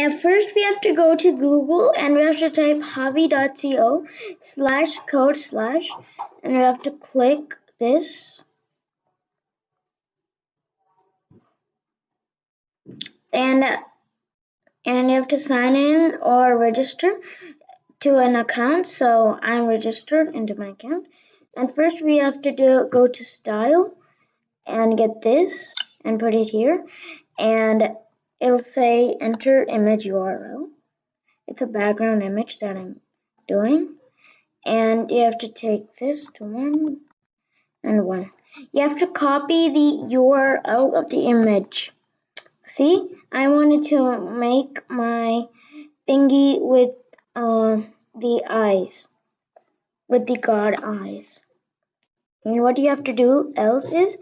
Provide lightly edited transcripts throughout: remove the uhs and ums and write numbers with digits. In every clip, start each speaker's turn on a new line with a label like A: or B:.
A: And first we have to go to Google and we have to type javi.co/code/ and we have to click this. And you have to sign in or register to an account. So I'm registered into my account. And first we have to go to style and get this and put it here. And it'll say enter image URL. It's a background image that I'm doing. And you have to take this to 1 and 1. You have to copy the URL of the image. See, I wanted to make my thingy with the eyes, with the God eyes. And what you have to do else is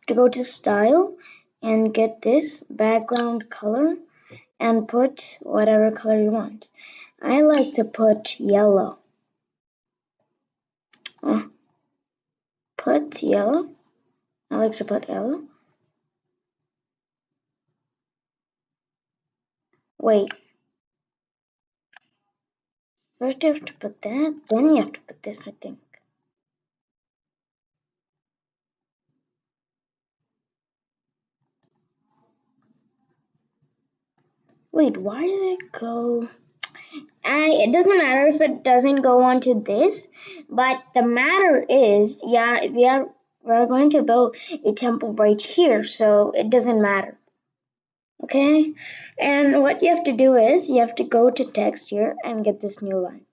A: to go to style and get this background color and put whatever color you want. I like to put yellow. Put yellow. I like to put yellow. Wait. First you have to put that, then you have to put this, I think. Wait, why did it go? It doesn't matter if it doesn't go onto this, but the matter is, yeah, we're going to build a temple right here, so it doesn't matter. Okay, and what you have to do is you have to go to text here and get this new line.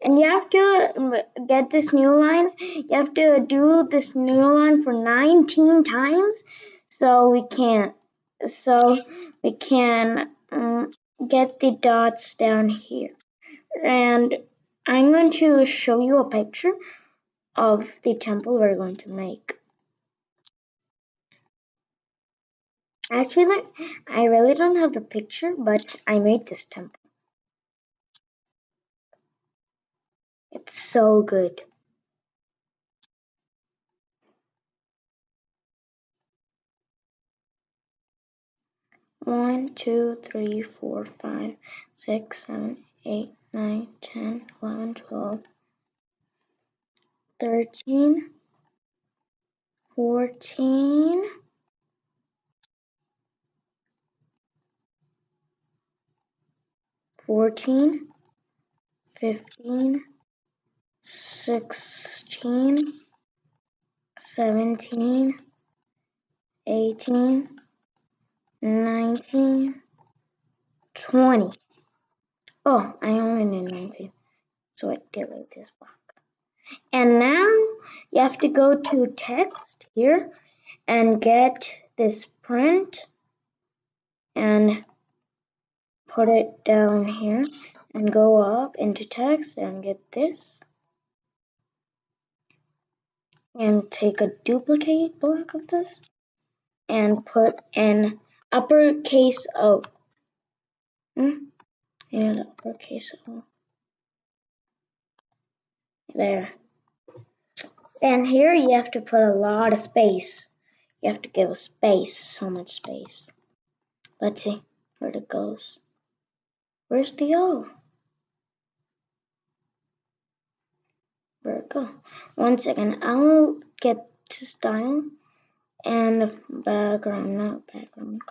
A: And you have to get this new line, you have to do this new line for 19 times so we can get the dots down here. And I'm going to show you a picture of the temple we're going to make. Actually, I really don't have the picture, but I made this temple. It's so good. One, 2, 3, 4, 5, 6, 7, 8, 9, 10, 11, 12, 13, 14, 14, 15, 16, 17, 18, 19, 20. Oh, I only need 19, so I delete this block. And now you have to go to text here and get this print and put it down here and go up into text and get this and take a duplicate block of this and put an uppercase O. And uppercase O. There. And here you have to put a lot of space. You have to give a space, so much space. Let's see where it goes. Where's the O? Where it go? 1 second, I'll get to style and background, not background,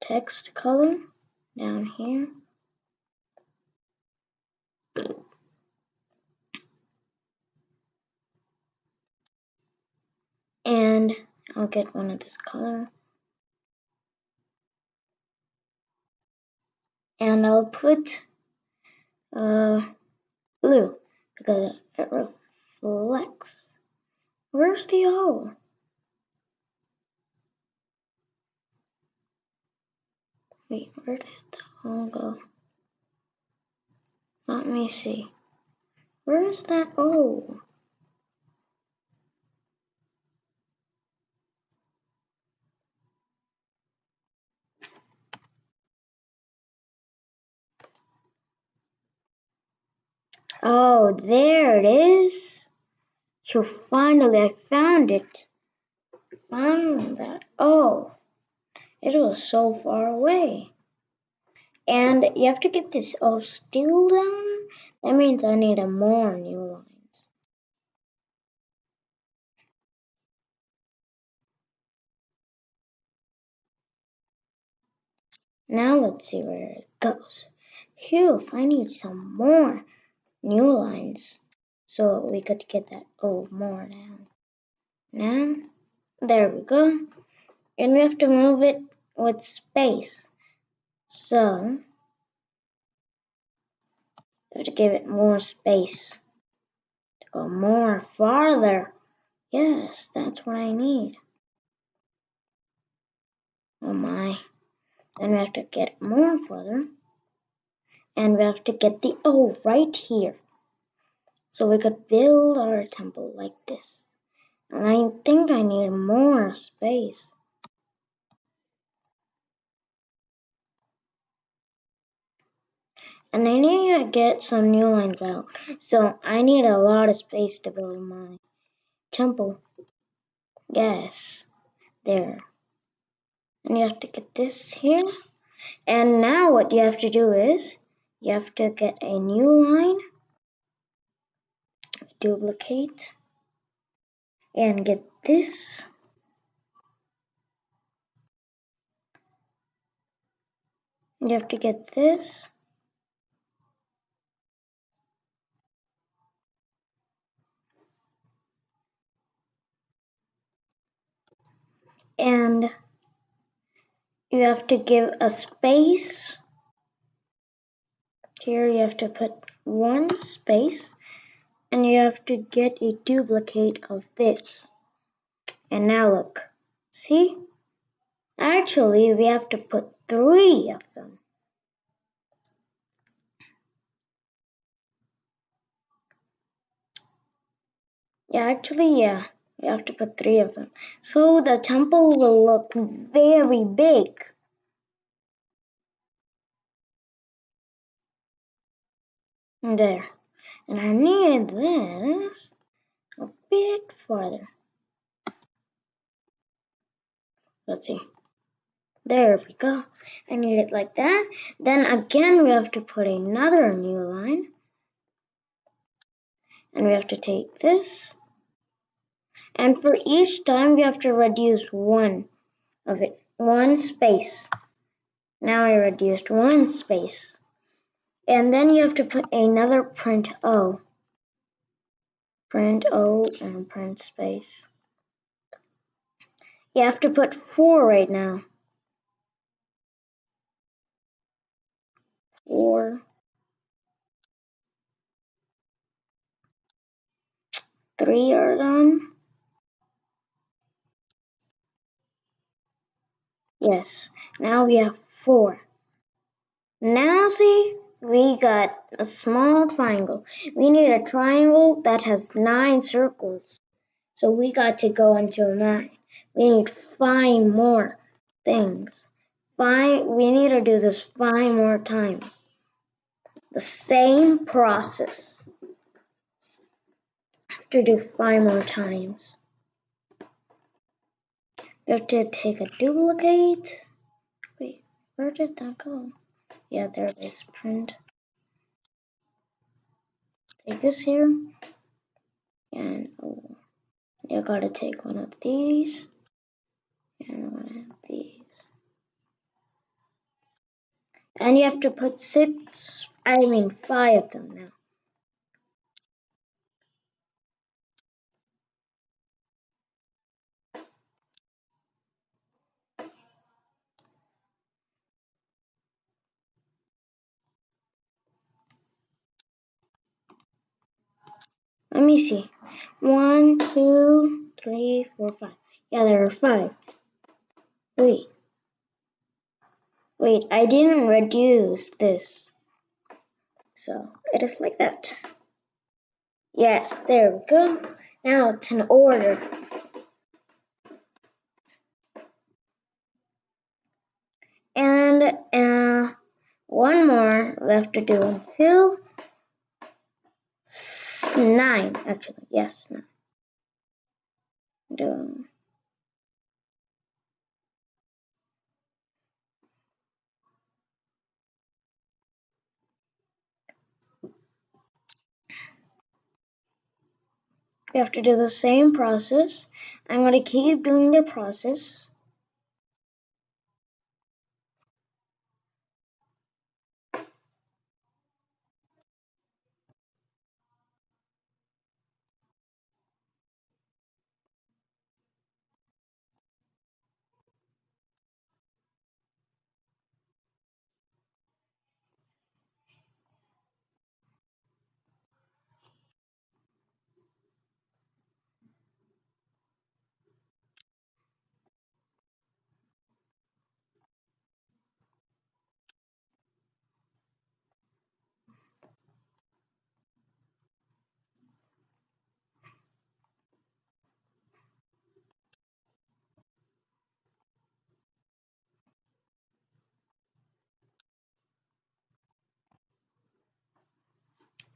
A: text color down here. And I'll get one of this color. And I'll put blue because it reflects. Where's the O? Wait, where did the O go? Let me see. Where is that O? Oh, there it is. So finally I found it. Found that. Oh, it was so far away. And you have to get this all still down. That means I need a more new lines. Now let's see where it goes. Phew, I need some more new lines so we could get that more down. Now, there we go. And we have to move it with space. So, we have to give it more space to go more farther. Yes, that's what I need. Oh my. Then we have to get more further. And we have to get the O right here. So we could build our temple like this. And I think I need more space. And I need to get some new lines out. So I need a lot of space to build my temple. Yes, there. And you have to get this here. And now what you have to do is, you have to get a new line, duplicate, and get this. You have to get this. And you have to give a space. Here you have to put one space. And you have to get a duplicate of this. And now look. See? Actually, we have to put 3 of them. Yeah. We have to put 3 of them. So the temple will look very big. There. And I need this a bit farther. Let's see. There we go. I need it like that. Then again, we have to put another new line. And we have to take this. And for each time, we have to reduce one of it. One space. Now I reduced one space. And then you have to put another print O. Print O and print space. You have to put 4 right now. 4. 3 are done. Yes, now we have 4. Now see, we got a small triangle. We need a triangle that has 9 circles. So we got to go until 9. We need 5 more things. We need to do this 5 more times. The same process. Have to do 5 more times. You have to take a duplicate. Wait, where did that go? Yeah, there it is. Print. Take this here. And you gotta take one of these. And one of these. And you have to put 5 of them now. Let me see. 1, 2, 3, 4, 5. Yeah, there are 5. Wait, I didn't reduce this. So it is like that. Yes, there we go. Now it's in order. And one more left to do until 9, actually. Yes, 9. Do We have to do the same process. I'm going to keep doing the process.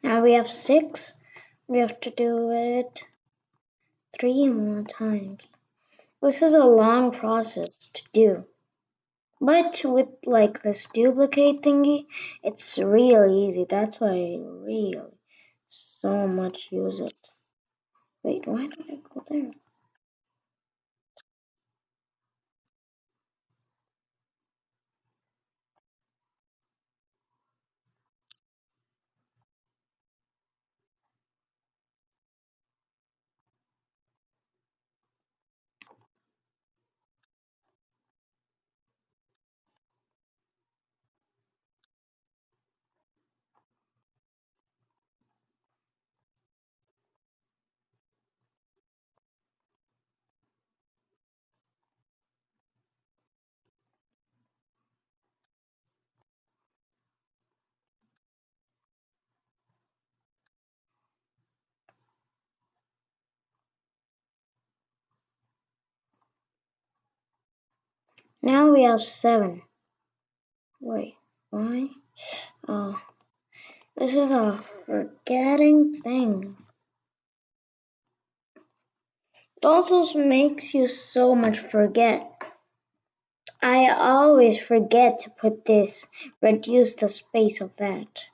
A: Now we have 6. We have to do it 3 more times. This is a long process to do. But with like this duplicate thingy, it's really easy. That's why I really so much use it. Wait, why did I go there? Now we have 7. Wait, why? Oh, this is a forgetting thing. It also makes you so much forget. I always forget to put this, reduce the space of that.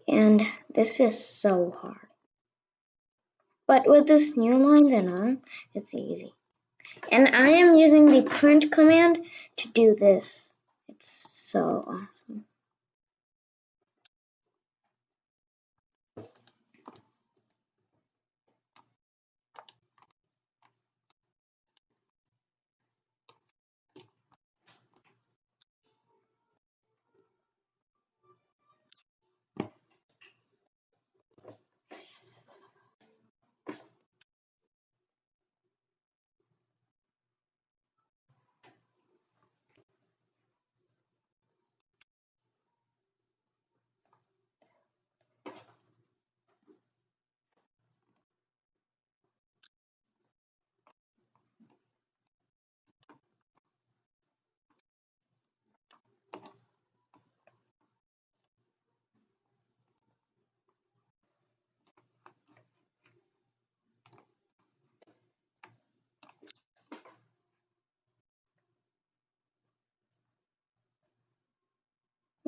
A: And this is so hard. But with this new lines and all, it's easy. And I am using the print command to do this. It's so awesome.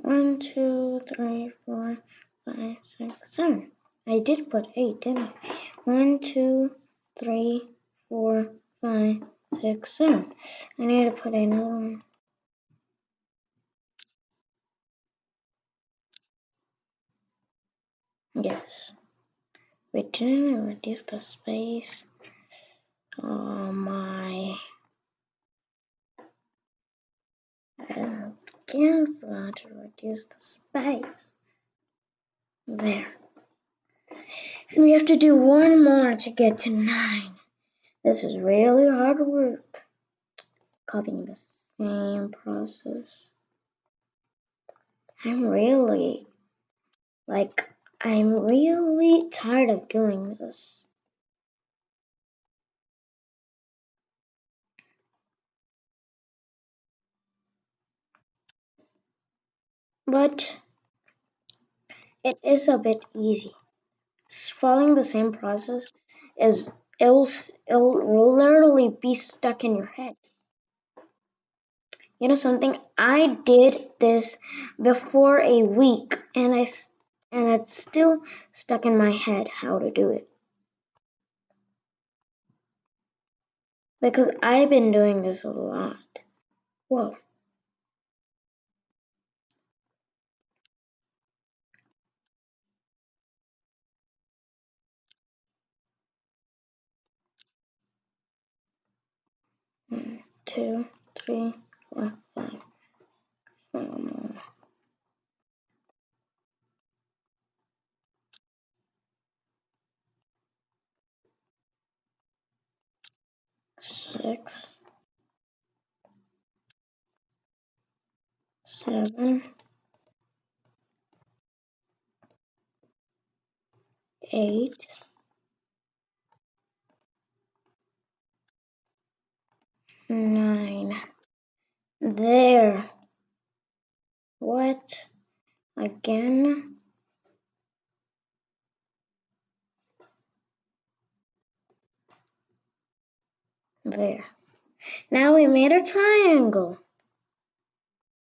A: One, 2, 3, 4, 5, 6, 7. I did put 8, didn't I? 1, 2, 3, 4, 5, 6, 7. I need to put another one. Yes. Wait, didn't I reduce the space? Oh my. I again forgot to reduce the space. There. And we have to do one more to get to 9. This is really hard work. Copying the same process. I'm really tired of doing this. But it is a bit easy. Following the same process is it'll literally be stuck in your head. You know something? I did this before a week and I and it's still stuck in my head how to do it. Because I've been doing this a lot. Whoa. One, two, three, four, five. Six, 7, 8, 9. There. What? Again? There. Now we made a triangle.